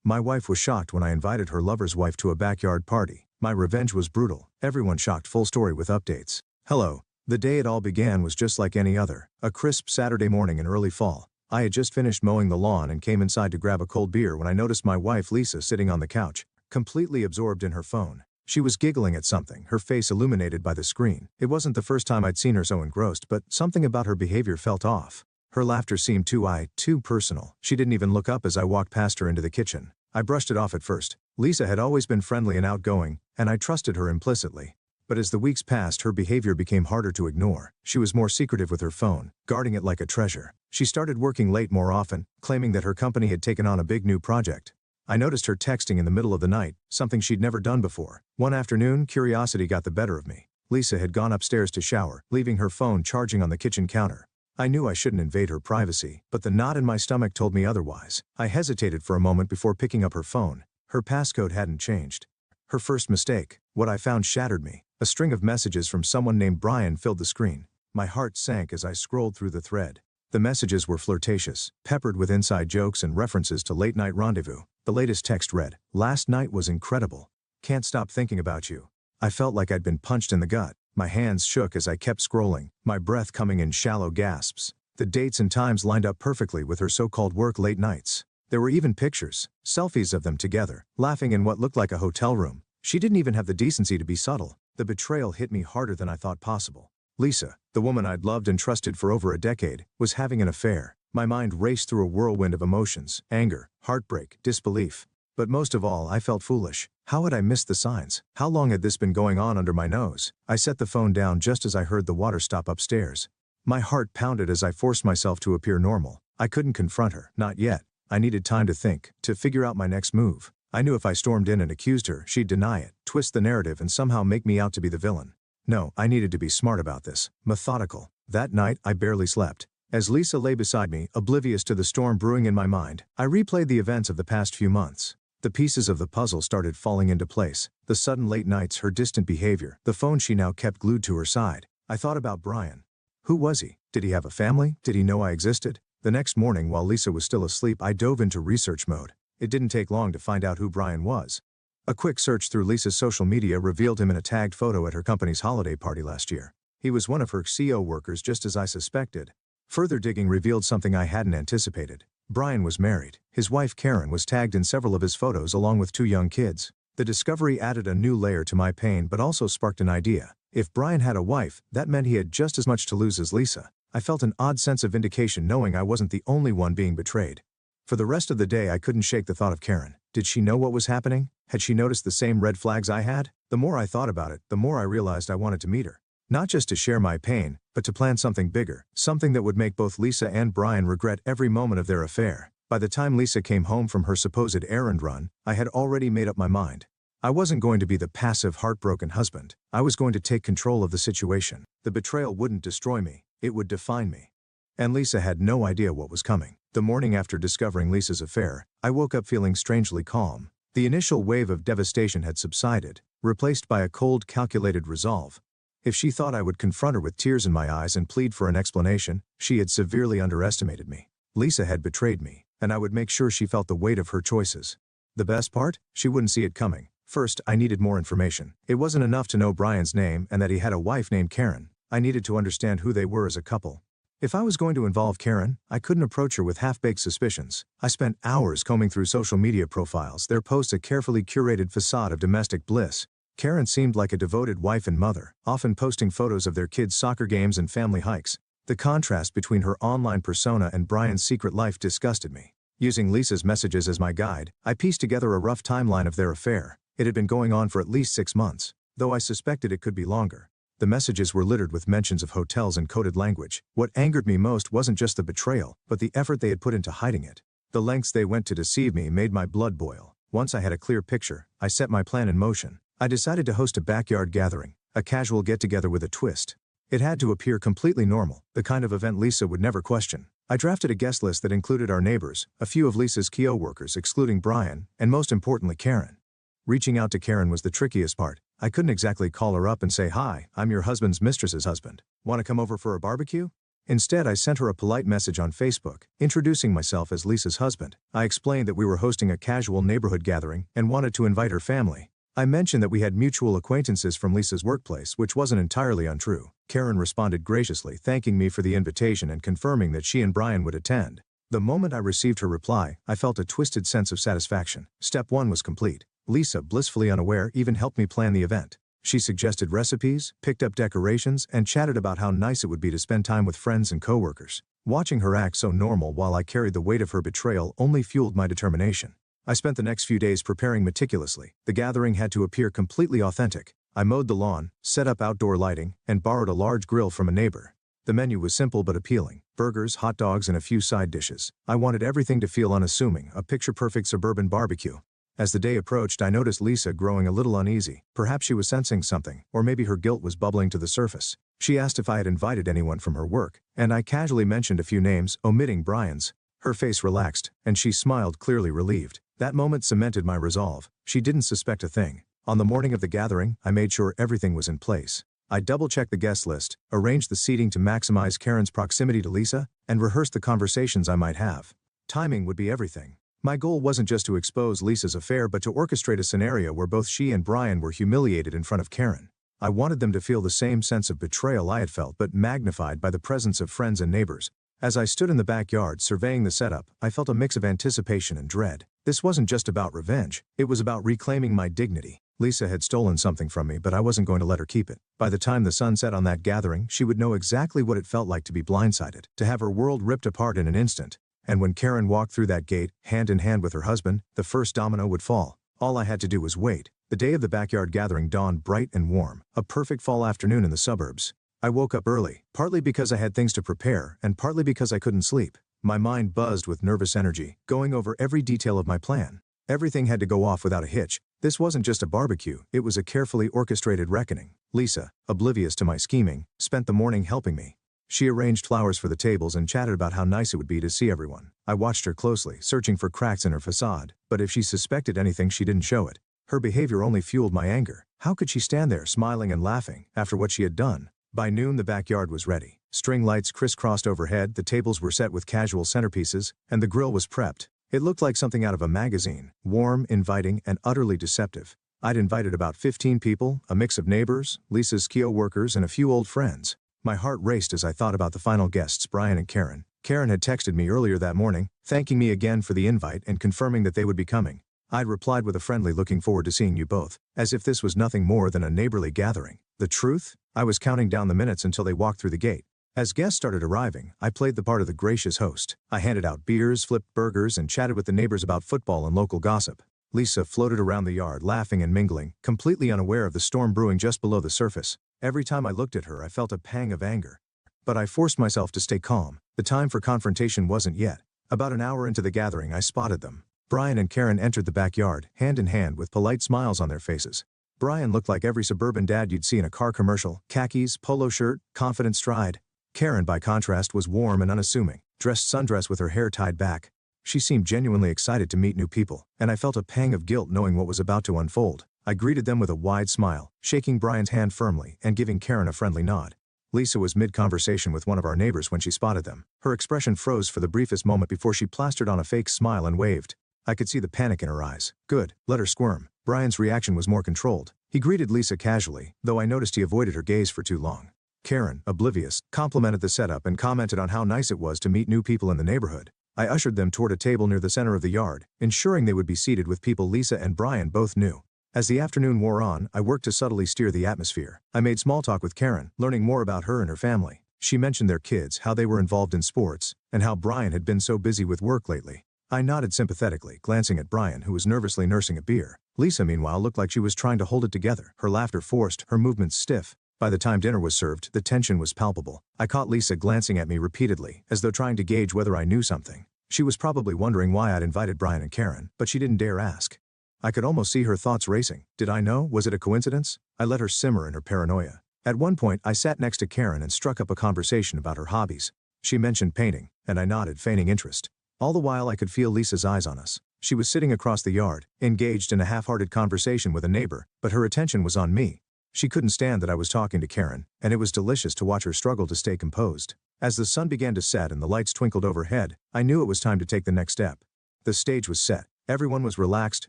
My wife was shocked when I invited her lover's wife to a backyard party. My revenge was brutal. Everyone shocked. Full story with updates. Hello. The day it all began was just like any other. A crisp Saturday morning in early fall. I had just finished mowing the lawn and came inside to grab a cold beer when I noticed my wife Lisa sitting on the couch, completely absorbed in her phone. She was giggling at something, her face illuminated by the screen. It wasn't the first time I'd seen her so engrossed, but something about her behavior felt off. Her laughter seemed too personal. She didn't even look up as I walked past her into the kitchen. I brushed it off at first. Lisa had always been friendly and outgoing, and I trusted her implicitly. But as the weeks passed, her behavior became harder to ignore. She was more secretive with her phone, guarding it like a treasure. She started working late more often, claiming that her company had taken on a big new project. I noticed her texting in the middle of the night, something she'd never done before. One afternoon, curiosity got the better of me. Lisa had gone upstairs to shower, leaving her phone charging on the kitchen counter. I knew I shouldn't invade her privacy, but the knot in my stomach told me otherwise. I hesitated for a moment before picking up her phone. Her passcode hadn't changed. Her first mistake. What I found shattered me. A string of messages from someone named Brian filled the screen. My heart sank as I scrolled through the thread. The messages were flirtatious, peppered with inside jokes and references to late-night rendezvous. The latest text read, "Last night was incredible. Can't stop thinking about you." I felt like I'd been punched in the gut. My hands shook as I kept scrolling, my breath coming in shallow gasps. The dates and times lined up perfectly with her so-called work late nights. There were even pictures, selfies of them together, laughing in what looked like a hotel room. She didn't even have the decency to be subtle. The betrayal hit me harder than I thought possible. Lisa, the woman I'd loved and trusted for over a decade, was having an affair. My mind raced through a whirlwind of emotions, anger, heartbreak, disbelief. But most of all, I felt foolish. How had I missed the signs? How long had this been going on under my nose? I set the phone down just as I heard the water stop upstairs. My heart pounded as I forced myself to appear normal. I couldn't confront her, not yet. I needed time to think, to figure out my next move. I knew if I stormed in and accused her, she'd deny it, twist the narrative and somehow make me out to be the villain. No, I needed to be smart about this, methodical. That night, I barely slept. As Lisa lay beside me, oblivious to the storm brewing in my mind, I replayed the events of the past few months. The pieces of the puzzle started falling into place. The sudden late nights, her distant behavior, the phone she now kept glued to her side. I thought about Brian. Who was he? Did he have a family? Did he know I existed? The next morning, while Lisa was still asleep, I dove into research mode. It didn't take long to find out who Brian was. A quick search through Lisa's social media revealed him in a tagged photo at her company's holiday party last year. He was one of her CO workers, just as I suspected. Further digging revealed something I hadn't anticipated. Brian was married. His wife Karen was tagged in several of his photos along with 2 young kids. The discovery added a new layer to my pain but also sparked an idea. If Brian had a wife, that meant he had just as much to lose as Lisa. I felt an odd sense of vindication knowing I wasn't the only one being betrayed. For the rest of the day I couldn't shake the thought of Karen. Did she know what was happening? Had she noticed the same red flags I had? The more I thought about it, the more I realized I wanted to meet her. Not just to share my pain, but to plan something bigger, something that would make both Lisa and Brian regret every moment of their affair. By the time Lisa came home from her supposed errand run, I had already made up my mind. I wasn't going to be the passive, heartbroken husband. I was going to take control of the situation. The betrayal wouldn't destroy me, it would define me. And Lisa had no idea what was coming. The morning after discovering Lisa's affair, I woke up feeling strangely calm. The initial wave of devastation had subsided, replaced by a cold, calculated resolve. If she thought I would confront her with tears in my eyes and plead for an explanation, she had severely underestimated me. Lisa had betrayed me, and I would make sure she felt the weight of her choices. The best part? She wouldn't see it coming. First, I needed more information. It wasn't enough to know Brian's name and that he had a wife named Karen. I needed to understand who they were as a couple. If I was going to involve Karen, I couldn't approach her with half-baked suspicions. I spent hours combing through social media profiles, their posts a carefully curated facade of domestic bliss. Karen seemed like a devoted wife and mother, often posting photos of their kids' soccer games and family hikes. The contrast between her online persona and Brian's secret life disgusted me. Using Lisa's messages as my guide, I pieced together a rough timeline of their affair. It had been going on for at least 6 months, though I suspected it could be longer. The messages were littered with mentions of hotels and coded language. What angered me most wasn't just the betrayal, but the effort they had put into hiding it. The lengths they went to deceive me made my blood boil. Once I had a clear picture, I set my plan in motion. I decided to host a backyard gathering, a casual get-together with a twist. It had to appear completely normal, the kind of event Lisa would never question. I drafted a guest list that included our neighbors, a few of Lisa's KO workers excluding Brian, and most importantly Karen. Reaching out to Karen was the trickiest part. I couldn't exactly call her up and say, "Hi, I'm your husband's mistress's husband. Want to come over for a barbecue?" Instead, I sent her a polite message on Facebook, introducing myself as Lisa's husband. I explained that we were hosting a casual neighborhood gathering and wanted to invite her family. I mentioned that we had mutual acquaintances from Lisa's workplace, which wasn't entirely untrue. Karen responded graciously, thanking me for the invitation and confirming that she and Brian would attend. The moment I received her reply, I felt a twisted sense of satisfaction. Step 1 was complete. Lisa, blissfully unaware, even helped me plan the event. She suggested recipes, picked up decorations, and chatted about how nice it would be to spend time with friends and coworkers. Watching her act so normal while I carried the weight of her betrayal only fueled my determination. I spent the next few days preparing meticulously. The gathering had to appear completely authentic. I mowed the lawn, set up outdoor lighting, and borrowed a large grill from a neighbor. The menu was simple but appealing: burgers, hot dogs, and a few side dishes. I wanted everything to feel unassuming, a picture-perfect suburban barbecue. As the day approached, I noticed Lisa growing a little uneasy. Perhaps she was sensing something, or maybe her guilt was bubbling to the surface. She asked if I had invited anyone from her work, and I casually mentioned a few names, omitting Brian's. Her face relaxed, and she smiled, clearly relieved. That moment cemented my resolve. She didn't suspect a thing. On the morning of the gathering, I made sure everything was in place. I double-checked the guest list, arranged the seating to maximize Karen's proximity to Lisa, and rehearsed the conversations I might have. Timing would be everything. My goal wasn't just to expose Lisa's affair but to orchestrate a scenario where both she and Brian were humiliated in front of Karen. I wanted them to feel the same sense of betrayal I had felt, but magnified by the presence of friends and neighbors. As I stood in the backyard surveying the setup, I felt a mix of anticipation and dread. This wasn't just about revenge, it was about reclaiming my dignity. Lisa had stolen something from me, but I wasn't going to let her keep it. By the time the sun set on that gathering, she would know exactly what it felt like to be blindsided, to have her world ripped apart in an instant. And when Karen walked through that gate, hand in hand with her husband, the first domino would fall. All I had to do was wait. The day of the backyard gathering dawned bright and warm, a perfect fall afternoon in the suburbs. I woke up early, partly because I had things to prepare, and partly because I couldn't sleep. My mind buzzed with nervous energy, going over every detail of my plan. Everything had to go off without a hitch. This wasn't just a barbecue, it was a carefully orchestrated reckoning. Lisa, oblivious to my scheming, spent the morning helping me. She arranged flowers for the tables and chatted about how nice it would be to see everyone. I watched her closely, searching for cracks in her facade, but if she suspected anything, she didn't show it. Her behavior only fueled my anger. How could she stand there smiling and laughing after what she had done? By noon, the backyard was ready. String lights crisscrossed overhead, the tables were set with casual centerpieces, and the grill was prepped. It looked like something out of a magazine, warm, inviting, and utterly deceptive. I'd invited about 15 people, a mix of neighbors, Lisa's Kio workers, and a few old friends. My heart raced as I thought about the final guests, Brian and Karen. Karen had texted me earlier that morning, thanking me again for the invite and confirming that they would be coming. I'd replied with a friendly "looking forward to seeing you both," as if this was nothing more than a neighborly gathering. The truth? I was counting down the minutes until they walked through the gate. As guests started arriving, I played the part of the gracious host. I handed out beers, flipped burgers, and chatted with the neighbors about football and local gossip. Lisa floated around the yard, laughing and mingling, completely unaware of the storm brewing just below the surface. Every time I looked at her, I felt a pang of anger. But I forced myself to stay calm. The time for confrontation wasn't yet. About an hour into the gathering, I spotted them. Brian and Karen entered the backyard, hand in hand with polite smiles on their faces. Brian looked like every suburban dad you'd see in a car commercial: khakis, polo shirt, confident stride. Karen, by contrast, was warm and unassuming, dressed sundress with her hair tied back. She seemed genuinely excited to meet new people, and I felt a pang of guilt knowing what was about to unfold. I greeted them with a wide smile, shaking Brian's hand firmly and giving Karen a friendly nod. Lisa was mid-conversation with one of our neighbors when she spotted them. Her expression froze for the briefest moment before she plastered on a fake smile and waved. I could see the panic in her eyes. Good, let her squirm. Brian's reaction was more controlled. He greeted Lisa casually, though I noticed he avoided her gaze for too long. Karen, oblivious, complimented the setup and commented on how nice it was to meet new people in the neighborhood. I ushered them toward a table near the center of the yard, ensuring they would be seated with people Lisa and Brian both knew. As the afternoon wore on, I worked to subtly steer the atmosphere. I made small talk with Karen, learning more about her and her family. She mentioned their kids, how they were involved in sports, and how Brian had been so busy with work lately. I nodded sympathetically, glancing at Brian, who was nervously nursing a beer. Lisa, meanwhile, looked like she was trying to hold it together, her laughter forced, her movements stiff. By the time dinner was served, the tension was palpable. I caught Lisa glancing at me repeatedly, as though trying to gauge whether I knew something. She was probably wondering why I'd invited Brian and Karen, but she didn't dare ask. I could almost see her thoughts racing. Did I know? Was it a coincidence? I let her simmer in her paranoia. At one point, I sat next to Karen and struck up a conversation about her hobbies. She mentioned painting, and I nodded, feigning interest. All the while, I could feel Lisa's eyes on us. She was sitting across the yard, engaged in a half-hearted conversation with a neighbor, but her attention was on me. She couldn't stand that I was talking to Karen, and it was delicious to watch her struggle to stay composed. As the sun began to set and the lights twinkled overhead, I knew it was time to take the next step. The stage was set. Everyone was relaxed,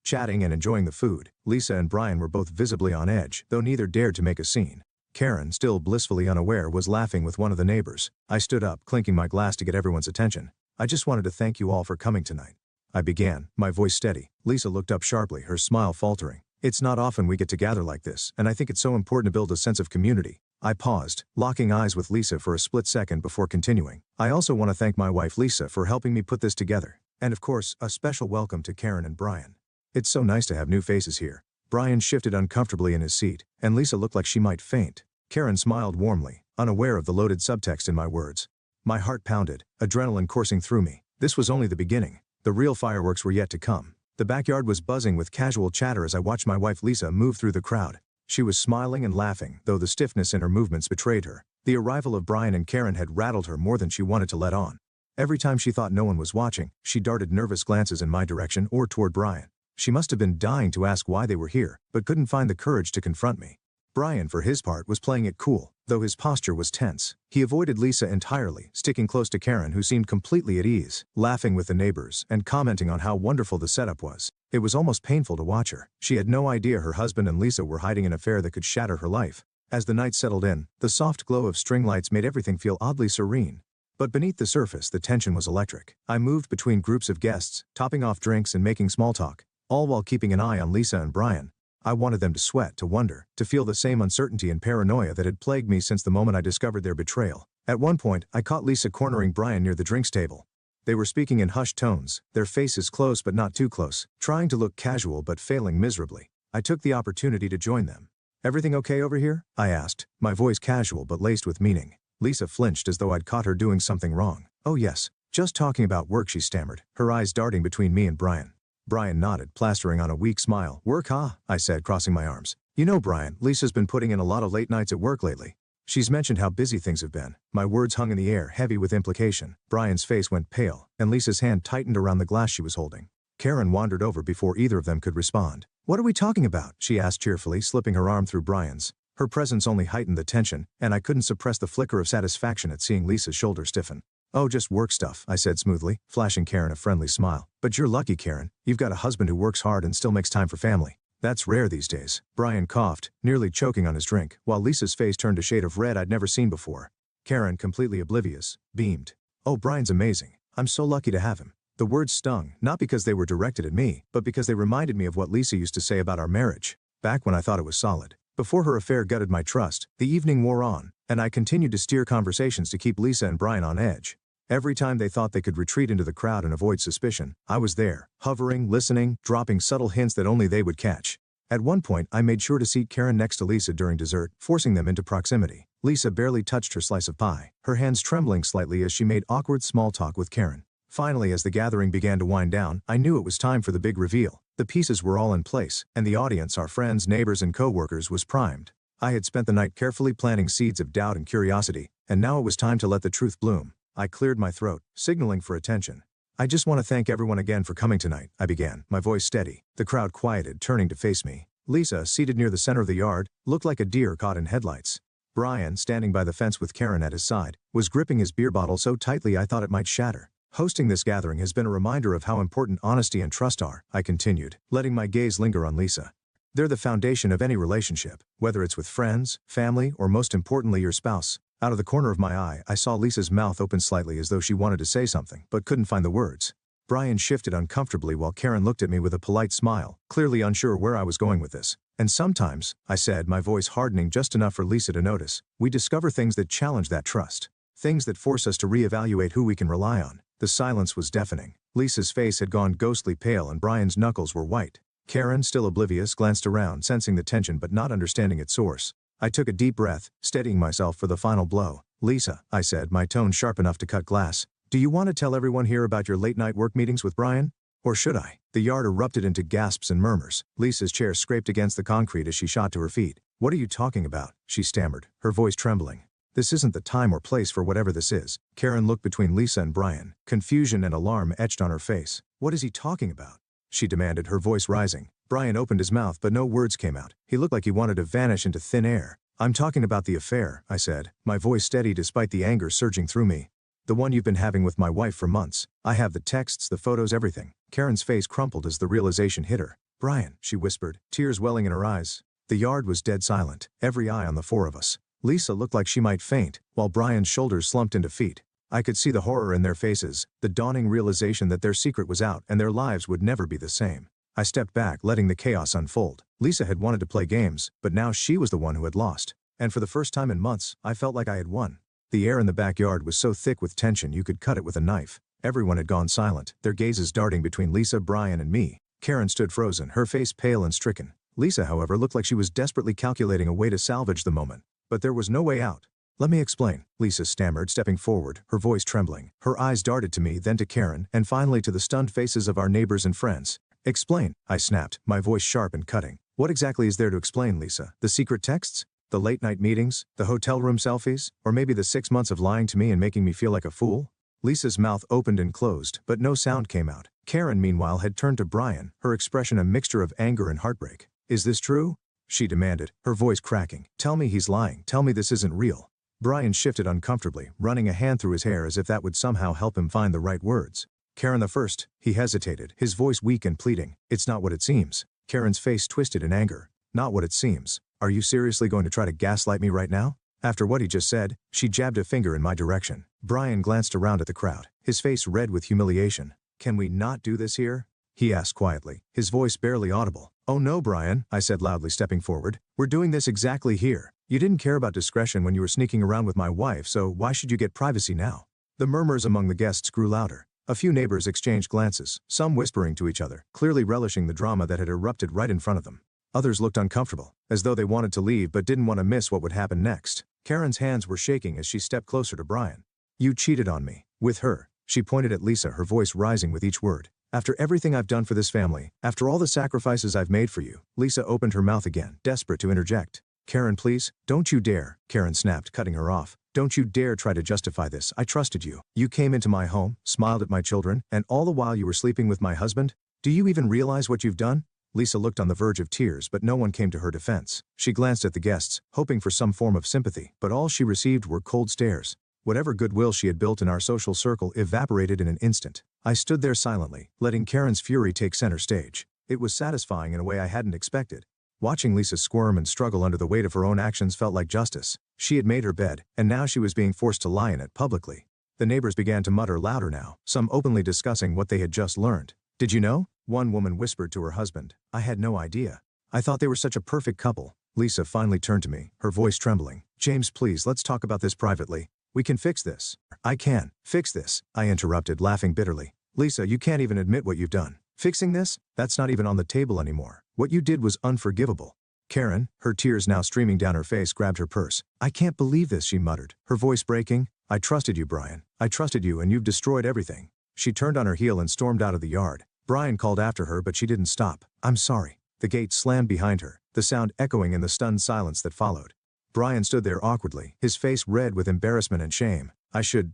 chatting and enjoying the food. Lisa and Brian were both visibly on edge, though neither dared to make a scene. Karen, still blissfully unaware, was laughing with one of the neighbors. I stood up, clinking my glass to get everyone's attention. "I just wanted to thank you all for coming tonight," I began, my voice steady. Lisa looked up sharply, her smile faltering. "It's not often we get to gather like this, and I think it's so important to build a sense of community." I paused, locking eyes with Lisa for a split second before continuing. "I also want to thank my wife Lisa for helping me put this together. And of course, a special welcome to Karen and Brian. It's so nice to have new faces here." Brian shifted uncomfortably in his seat, and Lisa looked like she might faint. Karen smiled warmly, unaware of the loaded subtext in my words. My heart pounded, adrenaline coursing through me. This was only the beginning. The real fireworks were yet to come. The backyard was buzzing with casual chatter as I watched my wife Lisa move through the crowd. She was smiling and laughing, though the stiffness in her movements betrayed her. The arrival of Brian and Karen had rattled her more than she wanted to let on. Every time she thought no one was watching, she darted nervous glances in my direction or toward Brian. She must have been dying to ask why they were here, but couldn't find the courage to confront me. Brian, for his part, was playing it cool, though his posture was tense. He avoided Lisa entirely, sticking close to Karen, who seemed completely at ease, laughing with the neighbors and commenting on how wonderful the setup was. It was almost painful to watch her. She had no idea her husband and Lisa were hiding an affair that could shatter her life. As the night settled in, the soft glow of string lights made everything feel oddly serene. But beneath the surface, the tension was electric. I moved between groups of guests, topping off drinks and making small talk, all while keeping an eye on Lisa and Brian. I wanted them to sweat, to wonder, to feel the same uncertainty and paranoia that had plagued me since the moment I discovered their betrayal. At one point, I caught Lisa cornering Brian near the drinks table. They were speaking in hushed tones, their faces close but not too close, trying to look casual but failing miserably. I took the opportunity to join them. "Everything okay over here?" I asked, my voice casual but laced with meaning. Lisa flinched as though I'd caught her doing something wrong. "Oh yes, just talking about work," she stammered, her eyes darting between me and Brian. Brian nodded, plastering on a weak smile. "Work, huh?" I said, crossing my arms. "You know, Brian, Lisa's been putting in a lot of late nights at work lately. She's mentioned how busy things have been." My words hung in the air, heavy with implication. Brian's face went pale, and Lisa's hand tightened around the glass she was holding. Karen wandered over before either of them could respond. "What are we talking about?" she asked cheerfully, slipping her arm through Brian's. Her presence only heightened the tension, and I couldn't suppress the flicker of satisfaction at seeing Lisa's shoulder stiffen. "Oh, just work stuff," I said smoothly, flashing Karen a friendly smile. "But you're lucky, Karen. You've got a husband who works hard and still makes time for family. That's rare these days." Brian coughed, nearly choking on his drink, while Lisa's face turned a shade of red I'd never seen before. Karen, completely oblivious, beamed. "Oh, Brian's amazing. I'm so lucky to have him." The words stung, not because they were directed at me, but because they reminded me of what Lisa used to say about our marriage, back when I thought it was solid. Before her affair gutted my trust, the evening wore on, and I continued to steer conversations to keep Lisa and Brian on edge. Every time they thought they could retreat into the crowd and avoid suspicion, I was there, hovering, listening, dropping subtle hints that only they would catch. At one point, I made sure to seat Karen next to Lisa during dessert, forcing them into proximity. Lisa barely touched her slice of pie, her hands trembling slightly as she made awkward small talk with Karen. Finally, as the gathering began to wind down, I knew it was time for the big reveal. The pieces were all in place, and the audience, our friends, neighbors, and co-workers, was primed. I had spent the night carefully planting seeds of doubt and curiosity, and now it was time to let the truth bloom. I cleared my throat, signaling for attention. "I just want to thank everyone again for coming tonight," I began, my voice steady. The crowd quieted, turning to face me. Lisa, seated near the center of the yard, looked like a deer caught in headlights. Brian, standing by the fence with Karen at his side, was gripping his beer bottle so tightly I thought it might shatter. "Hosting this gathering has been a reminder of how important honesty and trust are," I continued, letting my gaze linger on Lisa. "They're the foundation of any relationship, whether it's with friends, family, or most importantly your spouse." Out of the corner of my eye, I saw Lisa's mouth open slightly as though she wanted to say something, but couldn't find the words. Brian shifted uncomfortably while Karen looked at me with a polite smile, clearly unsure where I was going with this. "And sometimes," I said, my voice hardening just enough for Lisa to notice, "we discover things that challenge that trust. Things that force us to reevaluate who we can rely on." The silence was deafening. Lisa's face had gone ghostly pale and Brian's knuckles were white. Karen, still oblivious, glanced around, sensing the tension but not understanding its source. I took a deep breath, steadying myself for the final blow. "Lisa," I said, my tone sharp enough to cut glass, "do you want to tell everyone here about your late-night work meetings with Brian? Or should I?" The yard erupted into gasps and murmurs. Lisa's chair scraped against the concrete as she shot to her feet. "What are you talking about?" she stammered, her voice trembling. "This isn't the time or place for whatever this is." Karen looked between Lisa and Brian, confusion and alarm etched on her face. "What is he talking about?" she demanded, her voice rising. Brian opened his mouth but no words came out. He looked like he wanted to vanish into thin air. "I'm talking about the affair," I said, my voice steady despite the anger surging through me. "The one you've been having with my wife for months. I have the texts, the photos, everything." Karen's face crumpled as the realization hit her. "Brian," she whispered, tears welling in her eyes. The yard was dead silent, every eye on the four of us. Lisa looked like she might faint, while Brian's shoulders slumped into feet. I could see the horror in their faces, the dawning realization that their secret was out and their lives would never be the same. I stepped back, letting the chaos unfold. Lisa had wanted to play games, but now she was the one who had lost. And for the first time in months, I felt like I had won. The air in the backyard was so thick with tension you could cut it with a knife. Everyone had gone silent, their gazes darting between Lisa, Brian, and me. Karen stood frozen, her face pale and stricken. Lisa, however, looked like she was desperately calculating a way to salvage the moment. But there was no way out. "Let me explain," Lisa stammered, stepping forward, her voice trembling. Her eyes darted to me, then to Karen, and finally to the stunned faces of our neighbors and friends. "Explain," I snapped, my voice sharp and cutting. "What exactly is there to explain, Lisa? The secret texts? The late-night meetings? The hotel room selfies? Or maybe the 6 months of lying to me and making me feel like a fool?" Lisa's mouth opened and closed, but no sound came out. Karen, meanwhile, had turned to Brian, her expression a mixture of anger and heartbreak. "Is this true?" she demanded, her voice cracking. "Tell me he's lying. Tell me this isn't real." Brian shifted uncomfortably, running a hand through his hair as if that would somehow help him find the right words. "Karen the first," he hesitated, his voice weak and pleading. "It's not what it seems." Karen's face twisted in anger. "Not what it seems. Are you seriously going to try to gaslight me right now?" After what he just said, she jabbed a finger in my direction. Brian glanced around at the crowd, his face red with humiliation. "Can we not do this here?" he asked quietly, his voice barely audible. "Oh no, Brian," I said loudly, stepping forward. "We're doing this exactly here. You didn't care about discretion when you were sneaking around with my wife, so why should you get privacy now?" The murmurs among the guests grew louder. A few neighbors exchanged glances, some whispering to each other, clearly relishing the drama that had erupted right in front of them. Others looked uncomfortable, as though they wanted to leave but didn't want to miss what would happen next. Karen's hands were shaking as she stepped closer to Brian. "You cheated on me. With her." She pointed at Lisa, her voice rising with each word. "After everything I've done for this family, after all the sacrifices I've made for you." Lisa opened her mouth again, desperate to interject. "Karen, please, don't you dare," Karen snapped, cutting her off. "Don't you dare try to justify this. I trusted you. You came into my home, smiled at my children, and all the while you were sleeping with my husband? Do you even realize what you've done?" Lisa looked on the verge of tears, but no one came to her defense. She glanced at the guests, hoping for some form of sympathy, but all she received were cold stares. Whatever goodwill she had built in our social circle evaporated in an instant. I stood there silently, letting Karen's fury take center stage. It was satisfying in a way I hadn't expected. Watching Lisa squirm and struggle under the weight of her own actions felt like justice. She had made her bed, and now she was being forced to lie in it publicly. The neighbors began to mutter louder now, some openly discussing what they had just learned. "Did you know?" one woman whispered to her husband. "I had no idea. I thought they were such a perfect couple." Lisa finally turned to me, her voice trembling. "James, please, let's talk about this privately. We can fix this." "I can fix this," I interrupted, laughing bitterly. "Lisa, you can't even admit what you've done. Fixing this? That's not even on the table anymore. What you did was unforgivable." Karen, her tears now streaming down her face, grabbed her purse. "I can't believe this," she muttered, her voice breaking. "I trusted you, Brian. I trusted you, and you've destroyed everything." She turned on her heel and stormed out of the yard. Brian called after her, but she didn't stop. "I'm sorry." The gate slammed behind her, the sound echoing in the stunned silence that followed. Brian stood there awkwardly, his face red with embarrassment and shame. "I should,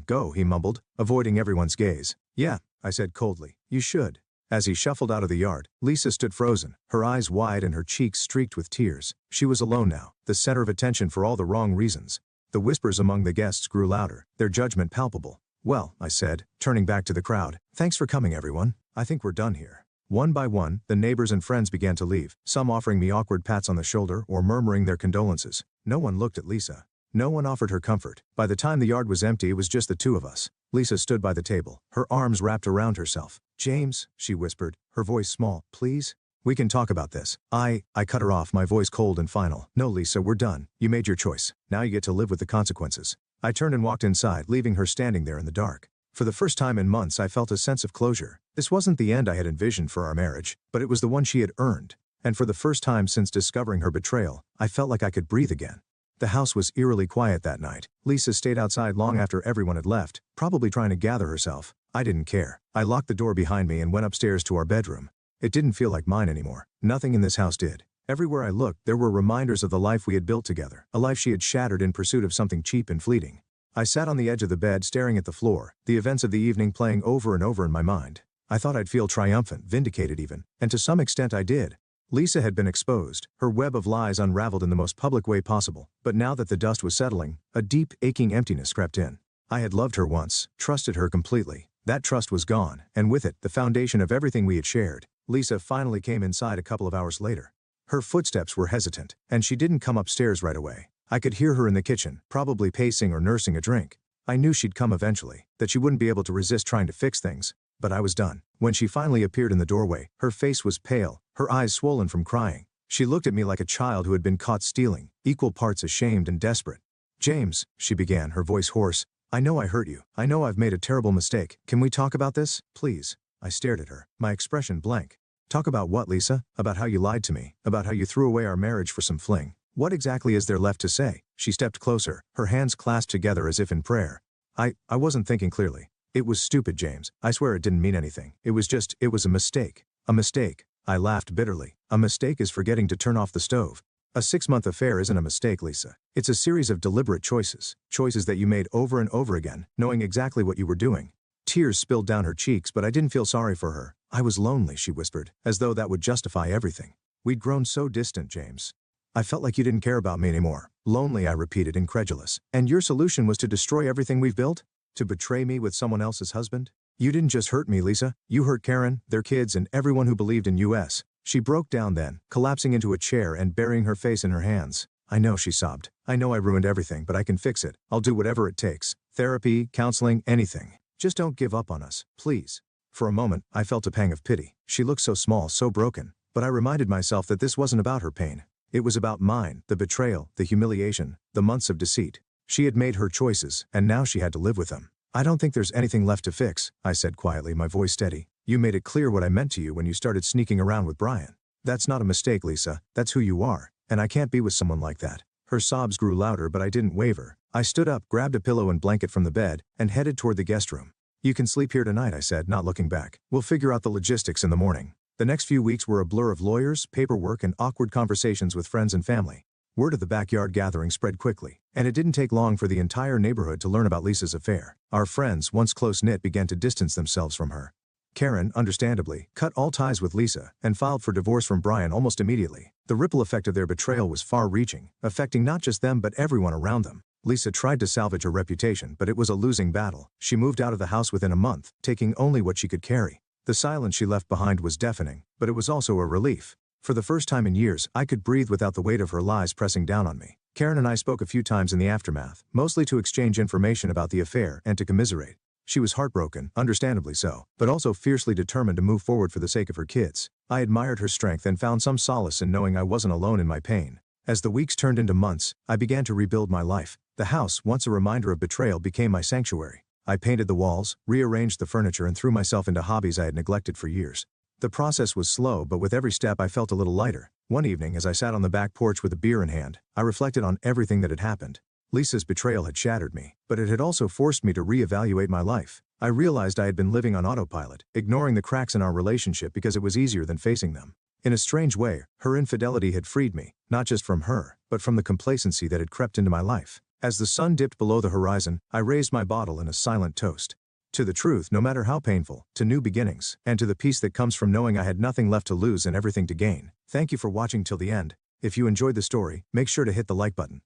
go," he mumbled, avoiding everyone's gaze. "Yeah," I said coldly. "You should." As he shuffled out of the yard, Lisa stood frozen, her eyes wide and her cheeks streaked with tears. She was alone now, the center of attention for all the wrong reasons. The whispers among the guests grew louder, their judgment palpable. "Well," I said, turning back to the crowd, "thanks for coming, everyone. I think we're done here." One by one, the neighbors and friends began to leave, some offering me awkward pats on the shoulder or murmuring their condolences. No one looked at Lisa. No one offered her comfort. By the time the yard was empty, it was just the two of us. Lisa stood by the table, her arms wrapped around herself. "James," she whispered, her voice small, "please? We can talk about this." I cut her off, my voice cold and final. "No, Lisa, we're done. You made your choice. Now you get to live with the consequences." I turned and walked inside, leaving her standing there in the dark. For the first time in months, I felt a sense of closure. This wasn't the end I had envisioned for our marriage, but it was the one she had earned. And for the first time since discovering her betrayal, I felt like I could breathe again. The house was eerily quiet that night. Lisa stayed outside long after everyone had left, probably trying to gather herself. I didn't care. I locked the door behind me and went upstairs to our bedroom. It didn't feel like mine anymore. Nothing in this house did. Everywhere I looked, there were reminders of the life we had built together, a life she had shattered in pursuit of something cheap and fleeting. I sat on the edge of the bed staring at the floor, the events of the evening playing over and over in my mind. I thought I'd feel triumphant, vindicated even, and to some extent I did. Lisa had been exposed, her web of lies unraveled in the most public way possible, but now that the dust was settling, a deep, aching emptiness crept in. I had loved her once, trusted her completely. That trust was gone, and with it, the foundation of everything we had shared. Lisa finally came inside a couple of hours later. Her footsteps were hesitant, and she didn't come upstairs right away. I could hear her in the kitchen, probably pacing or nursing a drink. I knew she'd come eventually, that she wouldn't be able to resist trying to fix things. But I was done. When she finally appeared in the doorway, her face was pale, her eyes swollen from crying. She looked at me like a child who had been caught stealing, equal parts ashamed and desperate. "James," she began, her voice hoarse, "I know I hurt you. I know I've made a terrible mistake. Can we talk about this, please?" I stared at her, my expression blank. "Talk about what, Lisa? About how you lied to me? About how you threw away our marriage for some fling? What exactly is there left to say?" She stepped closer, her hands clasped together as if in prayer. I wasn't thinking clearly. "It was stupid, James. I swear it didn't mean anything. It was a mistake." "A mistake?" I laughed bitterly. "A mistake is forgetting to turn off the stove. A 6-month affair isn't a mistake, Lisa. It's a series of deliberate choices. Choices that you made over and over again, knowing exactly what you were doing." Tears spilled down her cheeks, but I didn't feel sorry for her. "I was lonely," she whispered, as though that would justify everything. "We'd grown so distant, James. I felt like you didn't care about me anymore." "Lonely," I repeated, incredulous. "And your solution was to destroy everything we've built? To betray me with someone else's husband? You didn't just hurt me, Lisa. You hurt Karen, their kids, and everyone who believed in us." She broke down then, collapsing into a chair and burying her face in her hands. "I know," she sobbed. "I know I ruined everything, but I can fix it. I'll do whatever it takes. Therapy, counseling, anything. Just don't give up on us, please." For a moment, I felt a pang of pity. She looked so small, so broken. But I reminded myself that this wasn't about her pain. It was about mine, the betrayal, the humiliation, the months of deceit. She had made her choices, and now she had to live with them. "I don't think there's anything left to fix," I said quietly, my voice steady. "You made it clear what I meant to you when you started sneaking around with Brian. That's not a mistake, Lisa. That's who you are, and I can't be with someone like that." Her sobs grew louder, but I didn't waver. I stood up, grabbed a pillow and blanket from the bed, and headed toward the guest room. "You can sleep here tonight," I said, not looking back. "We'll figure out the logistics in the morning." The next few weeks were a blur of lawyers, paperwork, and awkward conversations with friends and family. Word of the backyard gathering spread quickly, and it didn't take long for the entire neighborhood to learn about Lisa's affair. Our friends, once close-knit, began to distance themselves from her. Karen, understandably, cut all ties with Lisa and filed for divorce from Brian almost immediately. The ripple effect of their betrayal was far-reaching, affecting not just them but everyone around them. Lisa tried to salvage her reputation, but it was a losing battle. She moved out of the house within a month, taking only what she could carry. The silence she left behind was deafening, but it was also a relief. For the first time in years, I could breathe without the weight of her lies pressing down on me. Karen and I spoke a few times in the aftermath, mostly to exchange information about the affair and to commiserate. She was heartbroken, understandably so, but also fiercely determined to move forward for the sake of her kids. I admired her strength and found some solace in knowing I wasn't alone in my pain. As the weeks turned into months, I began to rebuild my life. The house, once a reminder of betrayal, became my sanctuary. I painted the walls, rearranged the furniture, and threw myself into hobbies I had neglected for years. The process was slow, but with every step I felt a little lighter. One evening, as I sat on the back porch with a beer in hand, I reflected on everything that had happened. Lisa's betrayal had shattered me, but it had also forced me to reevaluate my life. I realized I had been living on autopilot, ignoring the cracks in our relationship because it was easier than facing them. In a strange way, her infidelity had freed me, not just from her, but from the complacency that had crept into my life. As the sun dipped below the horizon, I raised my bottle in a silent toast. To the truth, no matter how painful, to new beginnings, and to the peace that comes from knowing I had nothing left to lose and everything to gain. Thank you for watching till the end. If you enjoyed the story, make sure to hit the like button.